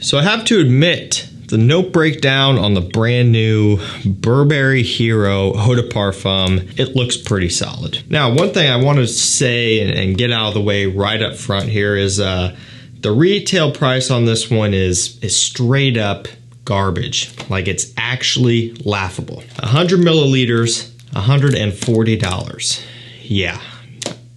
So I have to admit, the note breakdown on the brand new Burberry Hero Eau de Parfum, it looks pretty solid. Now, one thing I want to say and get out of the way right up front here is the retail price on this one is straight up garbage. Like, it's actually laughable. 100 milliliters, $140. Yeah,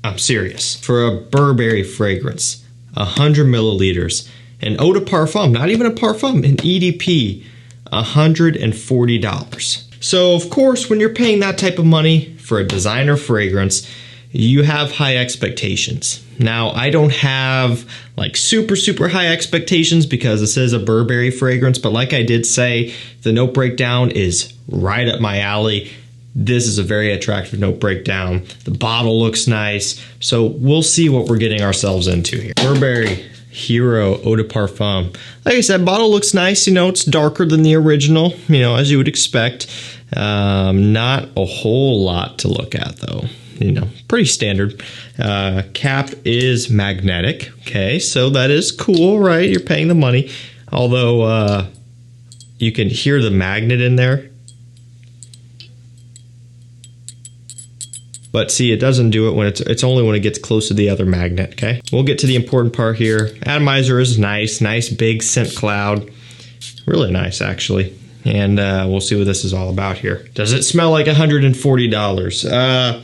I'm serious. For a Burberry fragrance, 100 milliliters, an eau de parfum, not even a parfum, an EDP, $140. So of course, when you're paying that type of money for a designer fragrance, you have high expectations. Now, I don't have like super high expectations because this is a Burberry fragrance, but like I did say, the note breakdown is right up my alley. This is a very attractive note breakdown. The bottle looks nice. So we'll see what we're getting ourselves into here. Burberry Hero Eau de Parfum. Like I said, bottle looks nice. You know, it's darker than the original, you know, as you would expect. Not a whole lot to look at though. You know, pretty standard. Cap is magnetic. Okay, so that is cool, right? You're paying the money. Although you can hear the magnet in there. But see, it doesn't do it when it's only when it gets close to the other magnet, okay? We'll get to the important part here. Atomizer is nice big scent cloud. Really nice, actually. And we'll see what this is all about here. Does it smell like $140?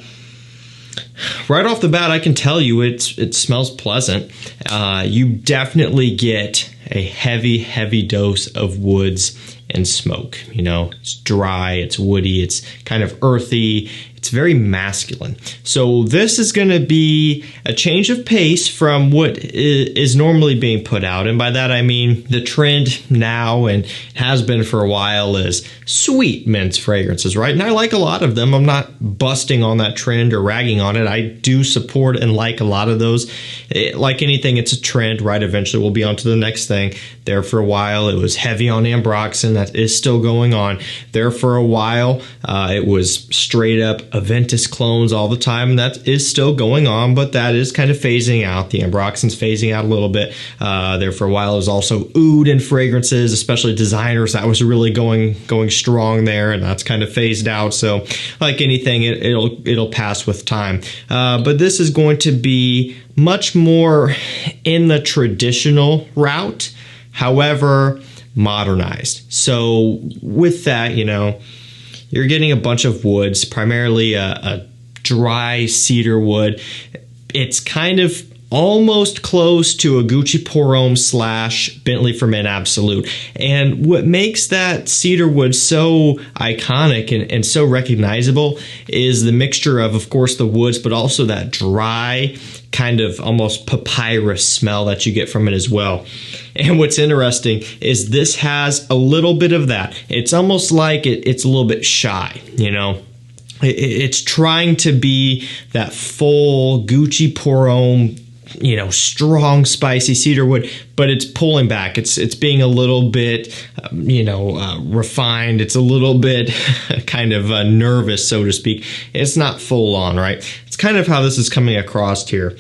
Right off the bat, I can tell you it smells pleasant. You definitely get a heavy dose of woods and smoke. You know, it's dry, it's woody, it's kind of earthy. It's very masculine. So this is going to be a change of pace from what is normally being put out. And by that I mean the trend now and has been for a while is sweet men's fragrances, right? And I like a lot of them. I'm not busting on that trend or ragging on it. I do support and like a lot of those. Like anything, it's a trend, right? Eventually we'll be on to the next thing. There for a while, it was heavy on ambroxan. That is still going on. There for a while, it was straight up Aventus clones all the time. That is still going on, but that is kind of phasing out. The ambroxan's phasing out a little bit. There for a while, it was also oud in fragrances, especially designers. That was really going strong there, and that's kind of phased out. So, like anything, it'll pass with time. But this is going to be much more in the traditional route. However, modernized. So with that, you know, you're getting a bunch of woods, primarily a dry cedar wood. It's kind of almost close to a Gucci Pour Homme / Bentley for Men Absolute. And what makes that cedar wood so iconic and so recognizable is the mixture of course, the woods, but also that dry kind of almost papyrus smell that you get from it as well. And what's interesting is this has a little bit of that. It's almost like it's a little bit shy, you know. It's trying to be that full Gucci Pour Homme, you know, strong, spicy cedar wood, but it's pulling back. It's being a little bit, refined. It's a little bit kind of nervous, so to speak. It's not full on, right? It's kind of how this is coming across here.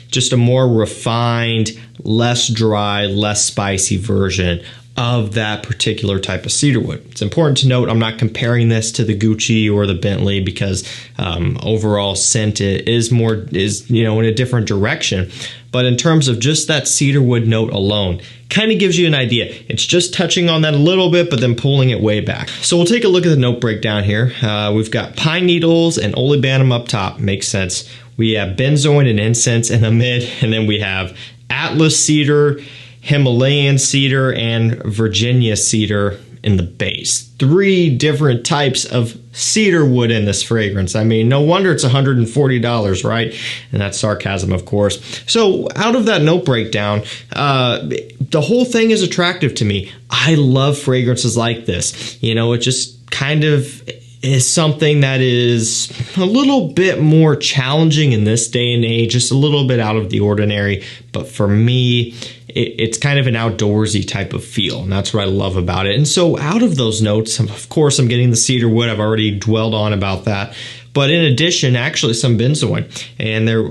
Just a more refined, less dry, less spicy version of that particular type of cedar wood. It's important to note I'm not comparing this to the Gucci or the Bentley because overall scent is in a different direction. But in terms of just that cedar wood note alone, kind of gives you an idea. It's just touching on that a little bit, but then pulling it way back. So we'll take a look at the note breakdown here. We've got pine needles and olibanum up top. Makes sense. We have benzoin and incense in the mid, and then we have Atlas cedar, Himalayan cedar, and Virginia cedar in the base. 3 different types of cedar wood in this fragrance. I mean, no wonder it's $140, right? And that's sarcasm, of course. So out of that note breakdown, the whole thing is attractive to me. I love fragrances like this. You know, it just kind of is something that is a little bit more challenging in this day and age, just a little bit out of the ordinary. But for me, it's kind of an outdoorsy type of feel, and that's what I love about it. And so out of those notes, of course, I'm getting the cedar wood. I've already dwelled on about that. But in addition, actually some benzoin. And there,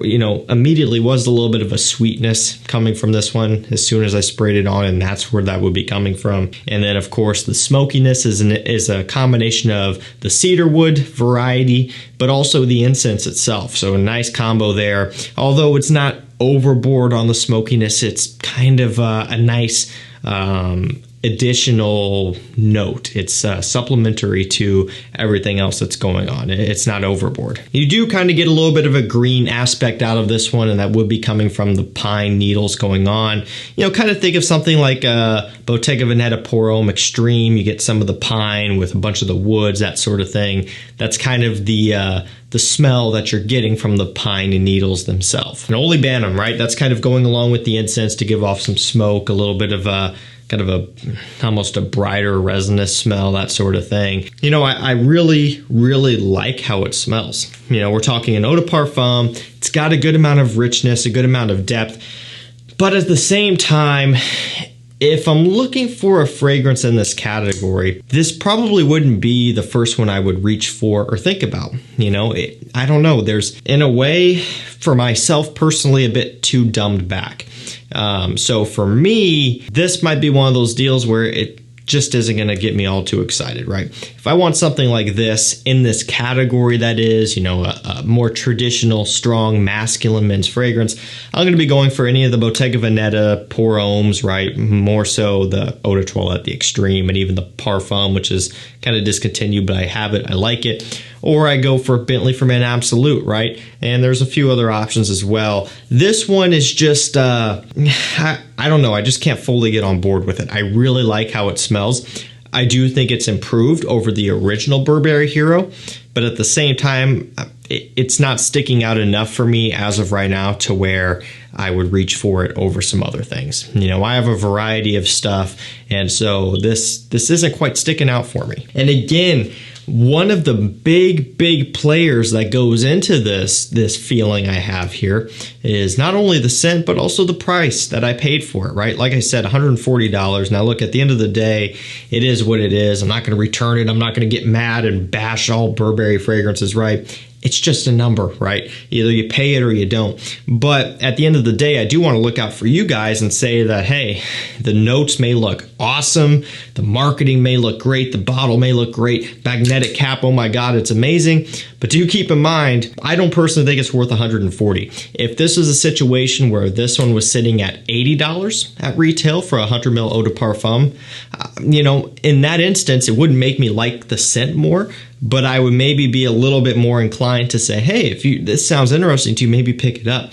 immediately was a little bit of a sweetness coming from this one as soon as I sprayed it on, and that's where that would be coming from. And then, of course, the smokiness is a combination of the cedarwood variety, but also the incense itself. So a nice combo there. Although it's not overboard on the smokiness, it's kind of a nice additional note. It's supplementary to everything else that's going on. It's not overboard. You do kind of get a little bit of a green aspect out of this one, and that would be coming from the pine needles going on. Kind of think of something like a Bottega Veneta Pour Homme Extreme. You get some of the pine with a bunch of the woods, that sort of thing. That's kind of the smell that you're getting from the pine and needles themselves. And Olibanum, right? That's kind of going along with the incense to give off some smoke, a little bit of almost a brighter resinous smell, that sort of thing. I really, really like how it smells. We're talking an eau de parfum. It's got a good amount of richness, a good amount of depth. But at the same time, if I'm looking for a fragrance in this category, this probably wouldn't be the first one I would reach for or think about. I don't know. There's, in a way, for myself personally, a bit too dumbed back. So for me, this might be one of those deals where it just isn't going to get me all too excited, right? If I want something like this in this category, that is, a more traditional, strong, masculine men's fragrance, I'm going to be going for any of the Bottega Veneta Pour Hommes, right? More so the Eau de Toilette, the Extreme, and even the Parfum, which is kind of discontinued, but I have it, I like it. Or I go for Bentley for Men Absolute, right? And there's a few other options as well. This one is just, I don't know, I just can't fully get on board with it. I really like how it smells. I do think it's improved over the original Burberry Hero, but at the same time, it's not sticking out enough for me as of right now to where I would reach for it over some other things. I have a variety of stuff, and so this isn't quite sticking out for me. And again, one of the big players that goes into this feeling I have here is not only the scent, but also the price that I paid for it, right? Like I said, $140. Now look, at the end of the day, it is what it is. I'm not going to return it. I'm not going to get mad and bash all Burberry fragrances, right? It's just a number, right? Either you pay it or you don't. But at the end of the day, I do want to look out for you guys and say that, hey, the notes may look awesome. The marketing may look great. The bottle may look great. Magnetic cap, oh my God, it's amazing. But do keep in mind, I don't personally think it's worth $140. If this is a situation where this one was sitting at $80 at retail for a 100 ml eau de parfum, in that instance, it wouldn't make me like the scent more, but I would maybe be a little bit more inclined to say, hey, if this sounds interesting to you, maybe pick it up.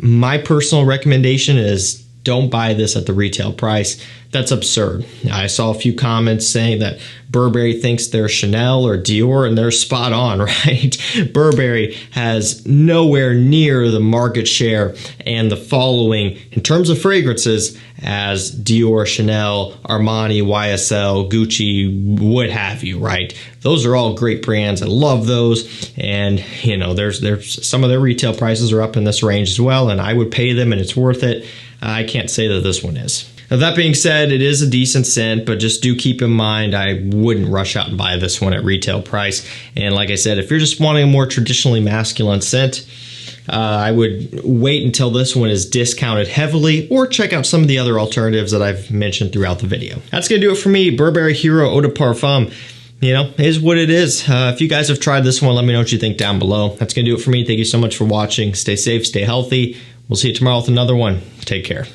My personal recommendation is don't buy this at the retail price. That's absurd. I saw a few comments saying that Burberry thinks they're Chanel or Dior, and they're spot on, right? Burberry has nowhere near the market share and the following in terms of fragrances as Dior, Chanel, Armani, YSL, Gucci, what have you, right? Those are all great brands. I love those. And, there's some of their retail prices are up in this range as well, and I would pay them, and it's worth it. I can't say that this one is. Now, that being said, it is a decent scent, but just do keep in mind I wouldn't rush out and buy this one at retail price. And like I said, if you're just wanting a more traditionally masculine scent, I would wait until this one is discounted heavily, or check out some of the other alternatives that I've mentioned throughout the video. That's going to do it for me. Burberry Hero Eau de Parfum. Is what it is. If you guys have tried this one, let me know what you think down below. That's going to do it for me. Thank you so much for watching. Stay safe, stay healthy. We'll see you tomorrow with another one. Take care.